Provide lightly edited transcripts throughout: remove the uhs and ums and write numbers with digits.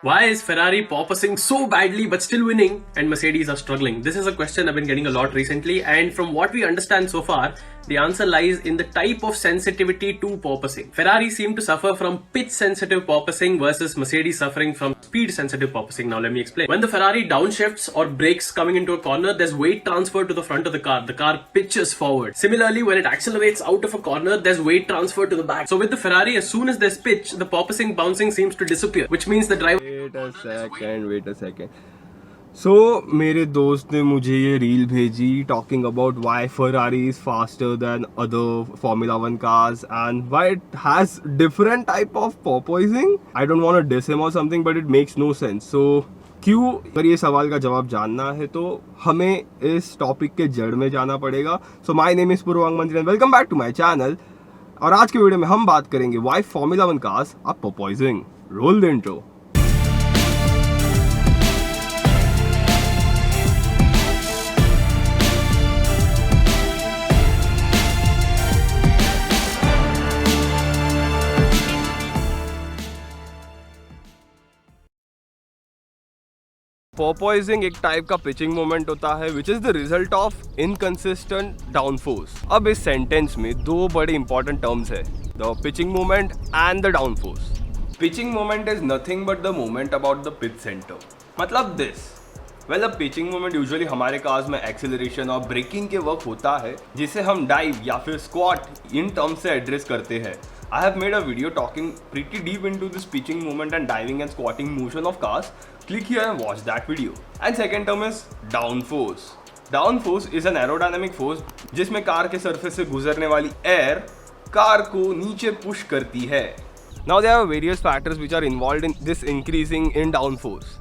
Why is Ferrari porpoising so badly but still winning and Mercedes are struggling? This is a question I've been getting a lot recently, and from what we understand so far, the answer lies in the type of sensitivity to porpoising. Ferrari seem to suffer from pitch sensitive porpoising versus Mercedes suffering from speed sensitive porpoising. Now let me explain. When the Ferrari downshifts or brakes coming into a corner, there's weight transfer to the front of the car. The car pitches forward. Similarly, when it accelerates out of a corner, there's weight transfer to the back. So with the Ferrari, as soon as there's pitch, the porpoising bouncing seems to disappear, which means the driver wait a second so मेरे दोस्त ने मुझे ये reel भेजी talking about why Ferrari is faster than other formula 1 cars and why it has different type of porpoising. I don't want to dis him or something but it makes no sense. So क्यों, अगर ये सवाल का जवाब जानना है तो हमें इस टॉपिक के जड़ में जाना पड़ेगा. So my name is Purvang Mantri and welcome back to my channel. और आज के वीडियो में हम बात करेंगे why Formula 1 cars are porpoising. Roll the intro. porpoising एक टाइप का पिचिंग मोमेंट होता है which is the result of inconsistent downforce. अब इस सेंटेंस में दो बड़े इंपॉर्टेंट टर्म्स है, the pitching moment and the downforce. Pitching moment is nothing but the moment about the pitch centre. मतलब this, well the pitching moment usually हमारे cars में acceleration और ब्रेकिंग के वक्त होता है जिसे हम डाइव या फिर स्क्वाट इन टर्म्स से एड्रेस करते हैं. I have made a video talking pretty deep into this pitching movement and diving and squatting motion of cars. Click here and watch that video. And second term is downforce. Downforce is an aerodynamic force जिसमें car के surface से गुजरने वाली air car को नीचे push करती है. Now there are various factors which are involved in this increasing in downforce.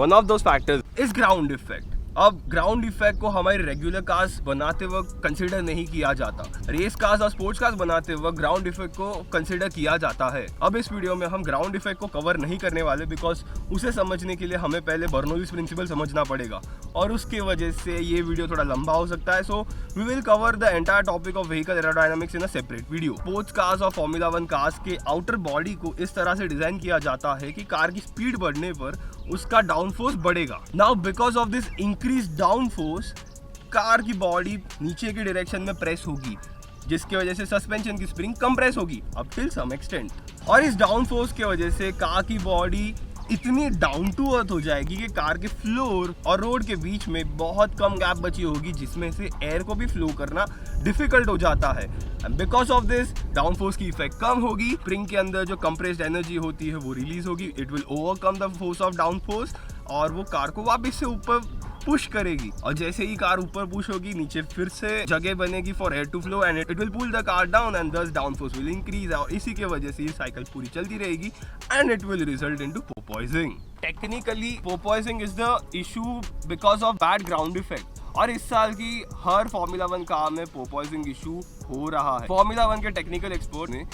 One of those factors is ground effect. अब ग्राउंड इफेक्ट को हमारे रेगुलर कार्स बनाते वक्त कंसिडर नहीं किया जाता. रेस कार्स और स्पोर्ट्स कार्स बनाते वक्त ग्राउंड इफेक्ट को कंसिडर किया जाता है. अब इस वीडियो में हम ग्राउंड इफेक्ट को कवर नहीं करने वाले बिकॉज उसे समझने के लिए हमें पहले बर्नौलीज प्रिंसिपल समझना पड़ेगा और उसके वजह से ये वीडियो थोड़ा लंबा हो सकता है. So we will cover the entire topic of vehicle aerodynamics in a separate video. Sports cars और फॉर्मूला 1 कार्स के आउटर बॉडी को इस तरह से डिजाइन किया जाता है कि कार की स्पीड बढ़ने पर उसका डाउनफोर्स बढ़ेगा. Now because of this increase downforce car की बॉडी नीचे की डायरेक्शन में प्रेस होगी जिसकी वजह से सस्पेंशन की स्प्रिंग कंप्रेस होगी अप टिल सम एक्सटेंट. और इस डाउनफोर्स की वजह से कार की बॉडी इतनी डाउन टू अर्थ हो जाएगी कि कार के फ्लोर और रोड के बीच में बहुत कम गैप बची होगी जिसमें से एयर को भी फ्लो करना डिफिकल्ट हो जाता है. And because of this downforce की इफेक्ट कम होगी, स्प्रिंग के अंदर जो कंप्रेस्ड एनर्जी होती है वो रिलीज होगी. It will overcome the force of downforce और वो कार को वापस से ऊपर पुश करेगी. और जैसे ही कार ऊपर पुश होगी नीचे फिर से जगह बनेगी for air to flow and it will pull the car down and thus downforce will increase. और इसी के वजह से ये साइकिल पूरी चलती रहेगी and it will result into porpoising. Technically porpoising is the issue because of bad ground effect और इस साल की हर फॉर्मूला 1 कार में porpoising इशू हो रहा है. फॉर्मूला 1 के टेक्निकल एक्सपर्ट ने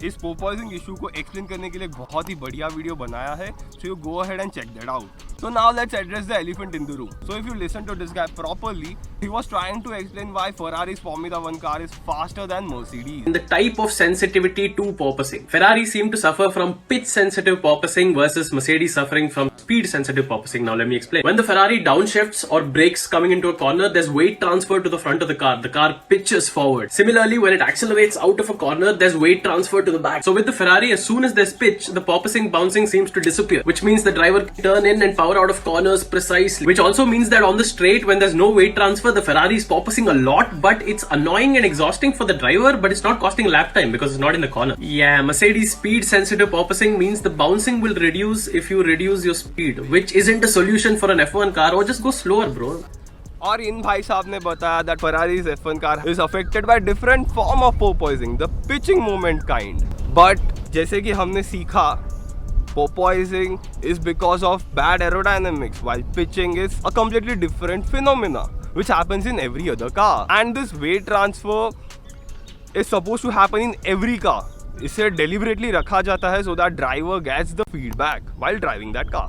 इस porpoising इशू को एक्सप्लेन करने के लिए बहुत ही बढ़िया वीडियो बनाया है. So you go ahead and check that out. So now let's address the elephant in the room. So if you listen to this guy properly, he was trying to explain why Ferrari's Formula 1 car is faster than Mercedes. In the type of sensitivity to porpoising, Ferrari seem to suffer from pitch sensitive porpoising versus Mercedes suffering from speed sensitive porpoising. Now let me explain. When the Ferrari downshifts or brakes coming into a corner, there's weight transfer to the front of the car. The car pitches forward. Similarly, when it accelerates out of a corner, there's weight transfer to the back. So with the Ferrari, as soon as there's pitch, the porpoising bouncing seems to disappear, which means the driver can turn in and power out of corners precisely, which also means that on the straight when there's no weight transfer, the Ferrari is porpoising a lot, but it's annoying and exhausting for the driver, but it's not costing lap time because it's not in the corner. Yeah, Mercedes speed sensitive porpoising means the bouncing will reduce if you reduce your speed, which isn't a solution for an F1 car. Or just go slower, bro. और इन भाई साहब ने बताया that Ferrari's F1 car is affected by different form of porpoising, the pitching moment kind. But जैसे कि हमने सीखा, porpoising is because of bad aerodynamics, while pitching is a completely different phenomena which happens in every other car. And this weight transfer is supposed to happen in every car. इसे deliberately रखा जाता है so that driver gets the feedback while driving that car.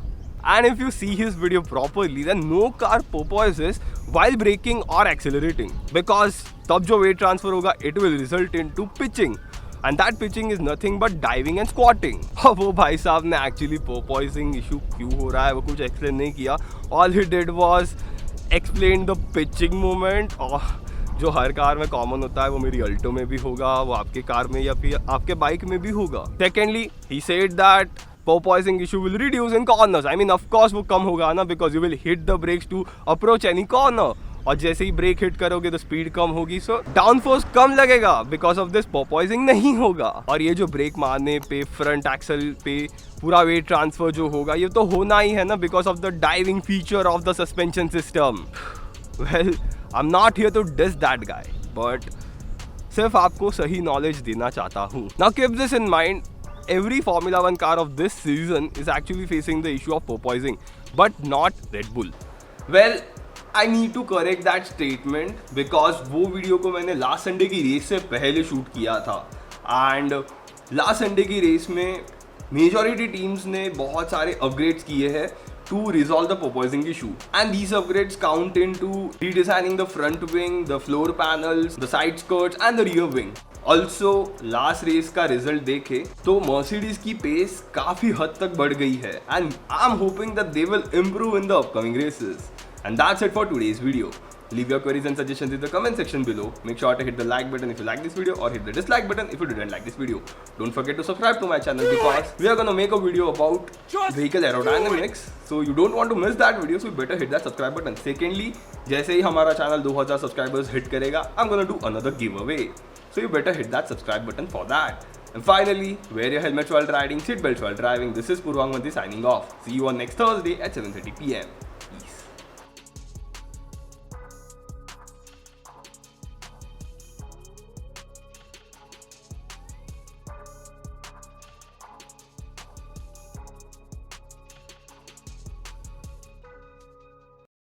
And if you see his video properly, then no car porpoises while braking or accelerating because तब जो weight transfer होगा it will result into pitching. and that pitching is nothing but diving and squatting. अब वो भाई साहब ने actually porpoising issue क्यों हो रहा है वो कुछ explain नहीं किया. All he did was explain the pitching movement, और जो हर कार में कॉमन होता है वो मेरी अल्टो में भी होगा, वो आपके कार में या फिर आपके बाइक में भी होगा. Secondly, he said that porpoising issue will reduce in corners. I mean, of course वो कम होगा ना, because you will hit the brakes to approach any corner. और जैसे ही ब्रेक हिट करोगे तो स्पीड कम होगी, सो डाउन फोर्स कम लगेगा. बिकॉज ऑफ दिस porpoising नहीं होगा. और ये जो ब्रेक मारने पे फ्रंट एक्सल पे पूरा वेट ट्रांसफर जो होगा ये तो होना ही है ना, because of the diving feature of the suspension system. Well, I am not here to diss that guy, but सिर्फ आपको सही नॉलेज देना चाहता हूँ. Now keep this in mind. Every Formula 1 car of this season is actually facing the issue of porpoising, but not Red Bull. Well, I need to correct that statement because वो video को मैंने last Sunday की race से पहले shoot किया था, and last Sunday की race में मेजॉरिटी टीम्स ने बहुत सारे अपग्रेड्स किए हैं to resolve the porpoising issue, and these upgrades count into redesigning the front wing, the floor panels, the side skirts and the rear wing. Also, last race का result देखे तो Mercedes की pace काफी हद तक बढ़ गई है, and I'm hoping that they will improve in the upcoming races. And that's it for today's video. Leave your queries and suggestions in the comment section below. Make sure to hit the like button if you like this video, or hit the dislike button if you didn't like this video. Don't forget to subscribe to my channel because we are gonna make a video about vehicle aerodynamics. So you don't want to miss that video, so you better hit that subscribe button. Secondly, जैसे ही हमारा channel 2000 subscribers hit करेगा, I'm gonna do another giveaway. So you better hit that subscribe button for that. And finally, wear your helmets while riding, seat belts while driving. This is Purvang Manthi signing off. See you on next Thursday at 7:30 PM. Peace.